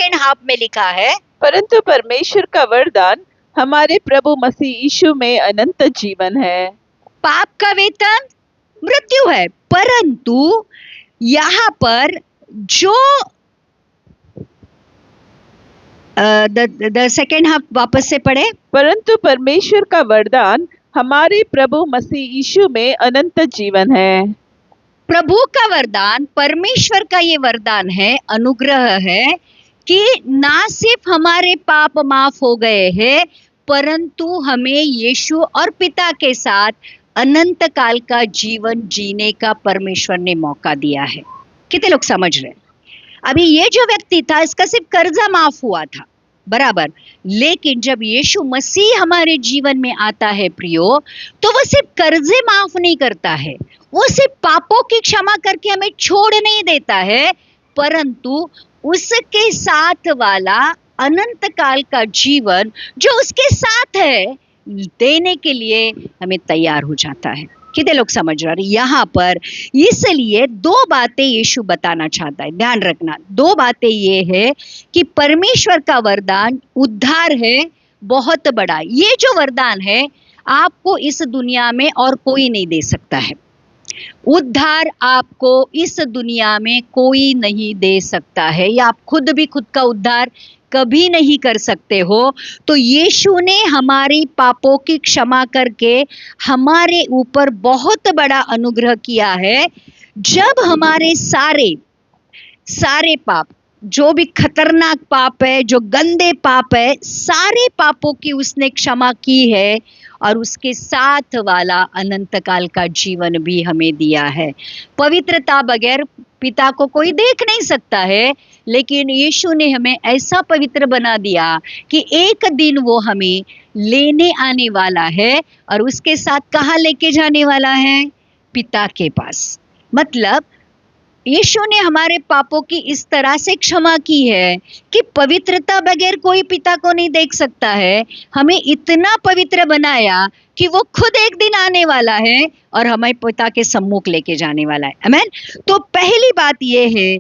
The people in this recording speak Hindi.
सेकेंड हाफ में लिखा है, परंतु परमेश्वर का वरदान हमारे प्रभु मसीह यीशु में अनंत जीवन है। पाप का वेतन मृत्यु है, परंतु यहाँ पर जो द सेकेंड हाफ वापस से पढ़े। परंतु परमेश्वर का वरदान हमारे प्रभु मसीह यीशु में अनंत जीवन है। प्रभु का वरदान, परमेश्वर का ये वरदान है, अनुग्रह है कि ना सिर्फ हमारे पाप माफ हो गए हैं, परंतु हमें यीशु और पिता के साथ अनंत काल का जीवन जीने का परमेश्वर ने मौका दिया है। कितने लोग समझ रहे हैं? अभी ये जो व्यक्ति था, इसका सिर्फ कर्जा माफ हुआ था, बराबर, लेकिन जब यीशु मसीह हमारे जीवन में आता है प्रियो, तो वो सिर्फ कर्जे माफ नहीं करता है, वो सिर्फ पापों की क्षमा करके हमें छोड़ नहीं देता है, परंतु उसके साथ वाला अनंत काल का जीवन जो उसके साथ है देने के लिए हमें तैयार हो जाता है। कितने लोग समझ रहे हैं? यहाँ पर इसलिए दो बातें यीशु बताना चाहता है, ध्यान रखना। दो बातें ये है कि परमेश्वर का वरदान उद्धार है बहुत बड़ा। ये जो वरदान है आपको इस दुनिया में और कोई नहीं दे सकता है। उद्धार आपको इस दुनिया में कोई नहीं दे सकता है, या आप खुद भी खुद का उद्धार कभी नहीं कर सकते हो। तो यीशु ने हमारी पापों की क्षमा करके हमारे ऊपर बहुत बड़ा अनुग्रह किया है। जब हमारे सारे पाप, जो भी खतरनाक पाप है, जो गंदे पाप है, सारे पापों की उसने क्षमा की है, और उसके साथ वाला अनंत काल का जीवन भी हमें दिया है। पवित्रता बगैर पिता को कोई देख नहीं सकता है, लेकिन यीशु ने हमें ऐसा पवित्र बना दिया कि एक दिन वो हमें लेने आने वाला है, और उसके साथ कहाँ लेके जाने वाला है? पिता के पास। मतलब यीशु ने हमारे पापों की इस तरह से क्षमा की है कि पवित्रता बगैर कोई पिता को नहीं देख सकता है। हमें इतना पवित्र बनाया कि वो खुद एक दिन आने वाला है और हमें पिता के सम्मुख लेके जाने वाला है। आमीन। तो पहली बात ये है